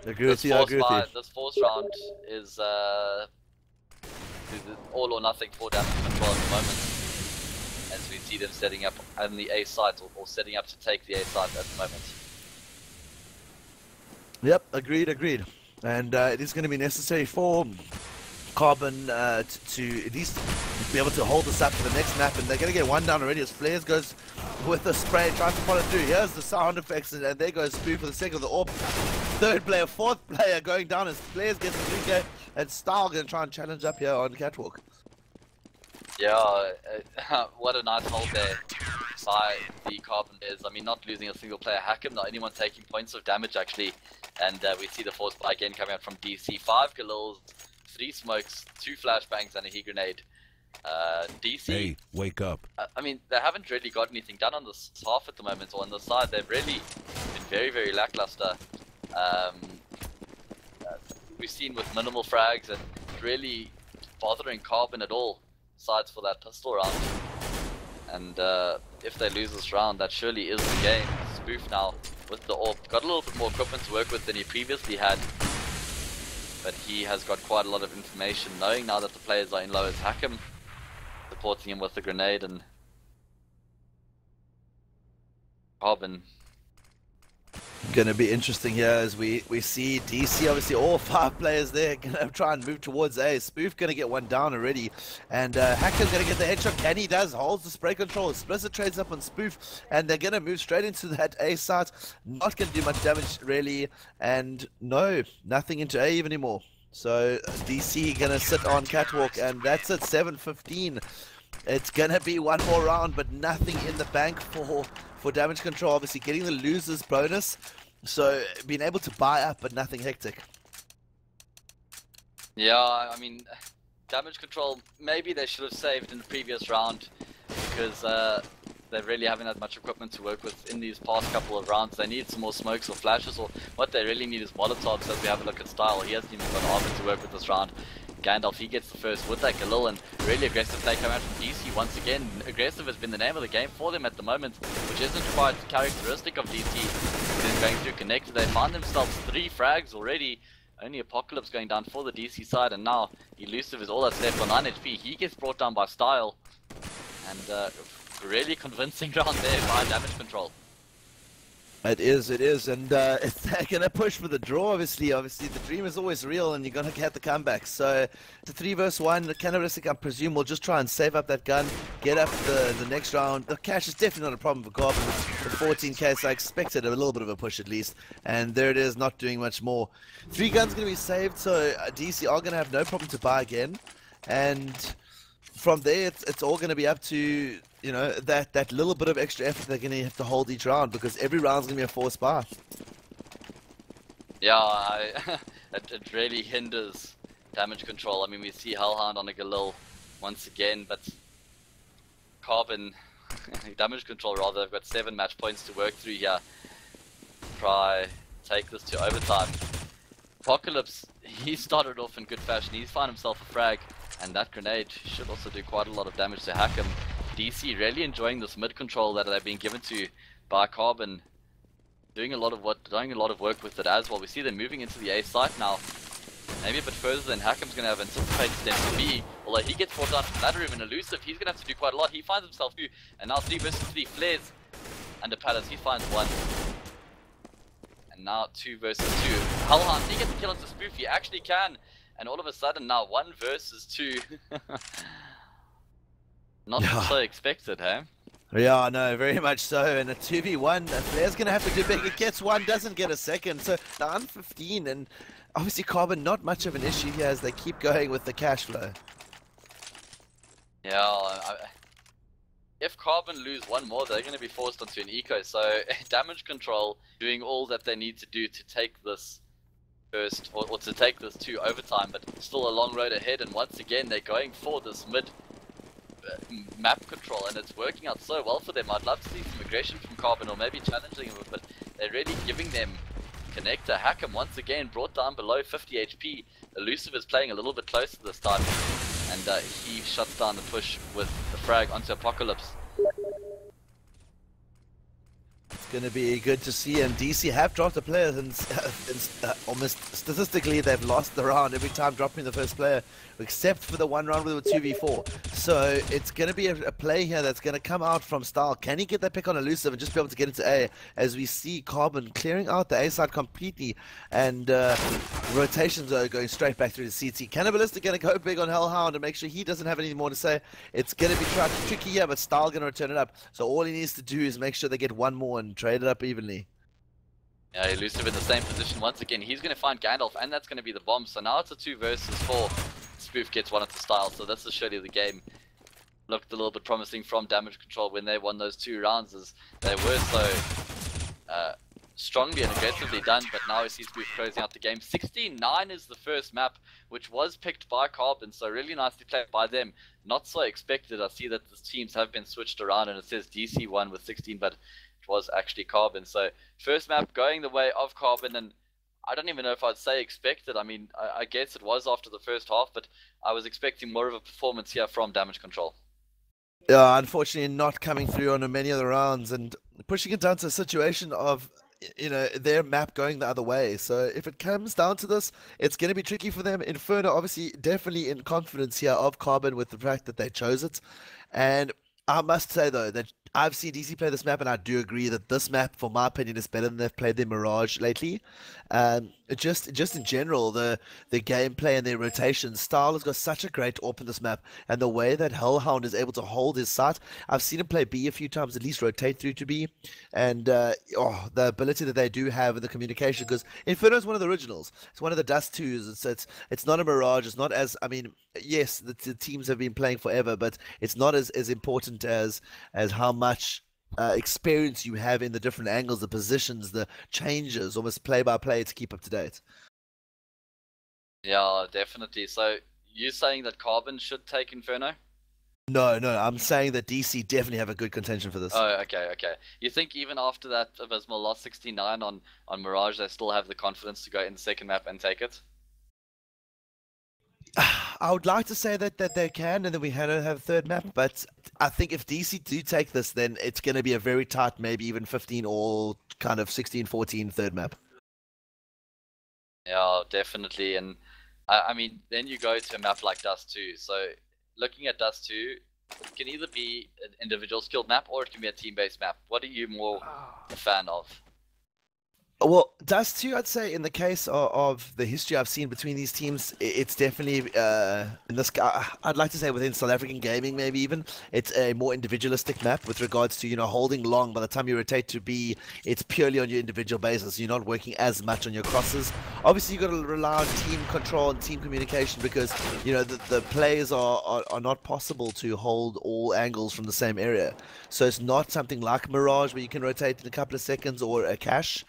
Agree with you, I agree with you. This fourth round is all or nothing for damage control at the moment, as we see them setting up on the A site or setting up to take the A site at the moment. Yep, agreed. And it is going to be necessary for carboN to at least be able to hold this up for the next map, and they're going to get one down already as Flares goes with the spray, tries to follow through. Here's the sound effects, and there goes Spoof for the second of the AWP. Third player, fourth player going down as Flares gets the 3K, and Style going to try and challenge up here on Catwalk. Yeah, what a nice hold there by the carboN is. I mean, not losing a single player. Hack'em, not anyone taking points of damage actually. And we see the force buy again coming out from DC. 5 Galils, 3 smokes, 2 flashbangs, and a heat grenade. DC. Hey, wake up. I mean, they haven't really got anything done on this half at the moment, or on the side. They've really been very, very lackluster. We've seen with minimal frags and really bothering carboN at all, besides for that pistol round. And if they lose this round, that surely is the game. Spoof now with the AWP got a little bit more equipment to work with than he previously had, but he has got quite a lot of information, knowing now that the players are in low as hack'em, supporting him with the grenade, and carboN. Gonna be interesting here as we see DC, obviously all 5 players there gonna try and move towards A. Spoof gonna get one down already, and Hacker's gonna get the headshot. Can he does, holds the spray control. Explicit trades up on Spoof, and they're gonna move straight into that A site. Not gonna do much damage really, and no, nothing into A even anymore. So DC gonna sit on Catwalk, and that's at 7:15. It's gonna be one more round, but nothing in the bank for damage control. Obviously getting the losers bonus, so being able to buy up, but nothing hectic. Yeah, I mean, damage control, maybe they should have saved in the previous round, because they really haven't had much equipment to work with in these past couple of rounds. They need some more smokes or flashes, or what they really need is Molotovs. As we have a look at Style, he hasn't even got armor to work with this round. Gandalf, he gets the first with that Galil, and really aggressive play coming out from DC once again. Aggressive has been the name of the game for them at the moment, which isn't quite characteristic of DC. Then going through connector, they find themselves 3 frags already. Only Apocalypse going down for the DC side, and now Elusive is all that's left on 9 HP. He gets brought down by Style, and really convincing round there by damage control. It is, and if they're gonna push for the draw, obviously the dream is always real, and you're gonna get the comeback. So the 3 versus 1, the cannibalistic, I presume, will just try and save up that gun, get up the next round. The cash is definitely not a problem for carboN with 14k, so I expected a little bit of a push at least, and there it is, not doing much more. 3 guns gonna be saved, so DC are gonna have no problem to buy again, and from there it's all gonna be up to, you know, that little bit of extra effort they're going to have to hold each round, because every round's going to be a forced buy. Yeah, it really hinders damage control. I mean, we see Hellhound on a Galil once again, but carboN, damage control rather, they've got 7 match points to work through here. Try take this to overtime. Apocalypse, he started off in good fashion. He's found himself a frag, and that grenade should also do quite a lot of damage to hack'em. DC really enjoying this mid control that they've been given to by carboN, doing a lot of work with it as well. We see them moving into the A site now, maybe a bit further than hack'em's going to have anticipated them to be. Although he gets brought down from ladder room and Elusive, he's going to have to do quite a lot. He finds himself 2, and now 3 versus 3 Flares under Palace. He finds 1, and now 2 versus 2. Hellhound, he gets the kill into Spoof. He actually can, and all of a sudden now 1 versus 2. Not so expected, hey? Yeah, no, very much so. And a 2v1, Flair's going to have to do big. It gets 1, doesn't get a second. So down 15, and obviously carboN not much of an issue here as they keep going with the cash flow. Yeah, if carboN lose 1 more, they're going to be forced onto an eco. So damage control doing all that they need to do to take this first, or to take this to overtime, but still a long road ahead. And once again, they're going for this mid map control, and it's working out so well for them. I'd love to see some aggression from carboN, or maybe challenging them, but they're really giving them connector. hack'em once again brought down below 50 HP. Elusive is playing a little bit closer this time, and he shuts down the push with the frag onto Apocalypse. It's going to be good to see, and DC have dropped a player, and almost statistically they've lost the round every time dropping the first player, except for the one round where they were 2v4. So it's going to be a play here that's going to come out from Style. Can he get that pick on Elusive and just be able to get into A, as we see carboN clearing out the A side completely, and rotations are going straight back through the CT. Cannibalistic going to go big on Hellhound and make sure he doesn't have anything more to say. It's going to be tricky here, but Style going to return it up. So all he needs to do is make sure they get one more and trade it up evenly. Yeah, Elusive in the same position once again. He's going to find Gandalf, and that's going to be the bomb. So now it's a 2 versus 4. Spoof gets one at the Style, so this is surely the game. Looked a little bit promising from Damage Control when they won those 2 rounds, as they were so strongly and aggressively done, but now we see Spoof closing out the game. 16-9 is the first map, which was picked by carboN, so really nicely played by them. Not so expected. I see that the teams have been switched around, and it says DC won with 16, but it was actually carboN. So first map going the way of carboN, and I don't even know if I'd say expected. I mean, I guess it was after the first half, but I was expecting more of a performance here from Damage Control. Yeah, unfortunately not coming through on many of the rounds, and pushing it down to a situation of, you know, their map going the other way. So if it comes down to this, it's going to be tricky for them. Inferno obviously definitely in confidence here of carboN with the fact that they chose it. And I must say though that I've seen DC play this map, and I do agree that this map, for my opinion, is better than they've played their Mirage lately. Just in general, the gameplay and their rotation style has got such a great AWP in this map, and the way that Hellhound is able to hold his sight. I've seen him play B a few times, at least rotate through to B, and the ability that they do have in the communication, because Inferno is one of the originals. It's one of the Dust 2s. It's not a Mirage. It's not as, I mean, yes, the teams have been playing forever, but it's not as important as how much experience you have in the different angles, the positions, the changes, almost play by play to keep up to date. Yeah, definitely. So you're saying that carboN should take Inferno? No, I'm saying that DC definitely have a good contention for this. Oh, okay. You think even after that abysmal loss 69 on Mirage, they still have the confidence to go in the second map and take it? I would like to say that they can, and then we have a third map, but I think if DC do take this, then it's going to be a very tight, maybe even 15 or kind of 16-14 third map. Yeah, definitely. And I mean, then you go to a map like Dust 2. So looking at Dust 2, it can either be an individual skilled map or it can be a team-based map. What are you more a fan of? Well, Dust 2, I'd say, in the case of the history I've seen between these teams, it's definitely, in this, I'd like to say within South African gaming, maybe even, it's a more individualistic map with regards to, you know, holding long. By the time you rotate to B, it's purely on your individual basis. You're not working as much on your crosses. Obviously, you've got to rely on team control and team communication, because, you know, the players are not possible to hold all angles from the same area. So it's not something like Mirage where you can rotate in a couple of seconds, or a Cache,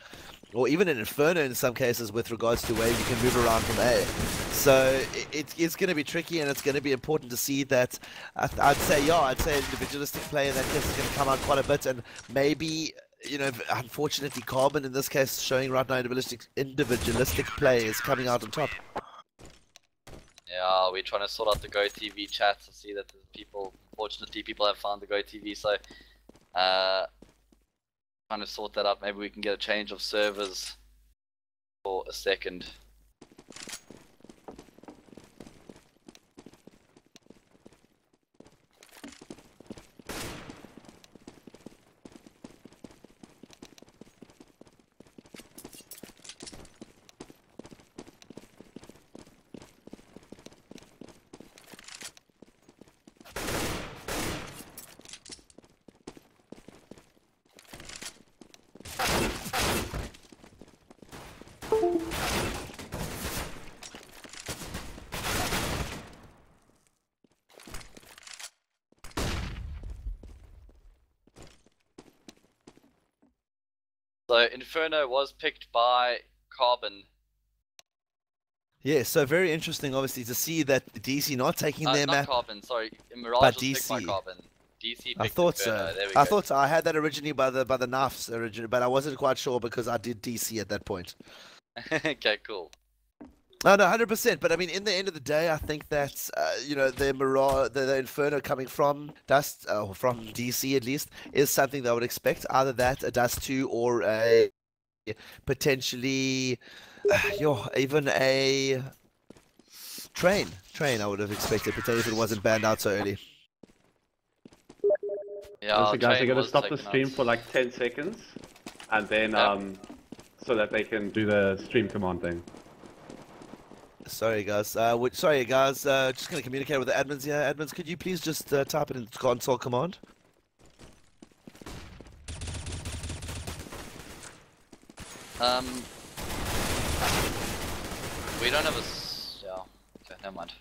or even an Inferno in some cases with regards to where you can move around from A. So it's going to be tricky, and it's going to be important to see that. I'd say individualistic play in that case is going to come out quite a bit, and maybe, you know, unfortunately carboN in this case showing right now individualistic play is coming out on top. Yeah, we're trying to sort out the GoTV chat to see that unfortunately people have found the GoTV, so trying to sort that out. Maybe we can get a change of servers for a second. So Inferno was picked by carboN. Yeah, so very interesting, obviously, to see that DC not taking their not map. carboN, sorry, Mirage but was DC. picked by carboN. DC picked I thought Inferno. so. There we I go. thought so. I had that originally by the NAFs originally, but I wasn't quite sure because I did DC at that point. Okay, cool. Oh, no, 100%. But I mean, in the end of the day, I think that you know, the Mirage, the Inferno coming from Dust, from DC at least, is something that I would expect. Either that, a Dust 2, or a potentially, even a train. I would have expected, potentially if it wasn't banned out so early. Yeah, So guys, they're train gonna was stop the taken stream out. for like 10 seconds, and then Yeah. so that they can do the stream command thing. Sorry, guys. Just gonna communicate with the admins here. Admins, could you please just type it in console command? We don't have a. Yeah. Okay, never mind.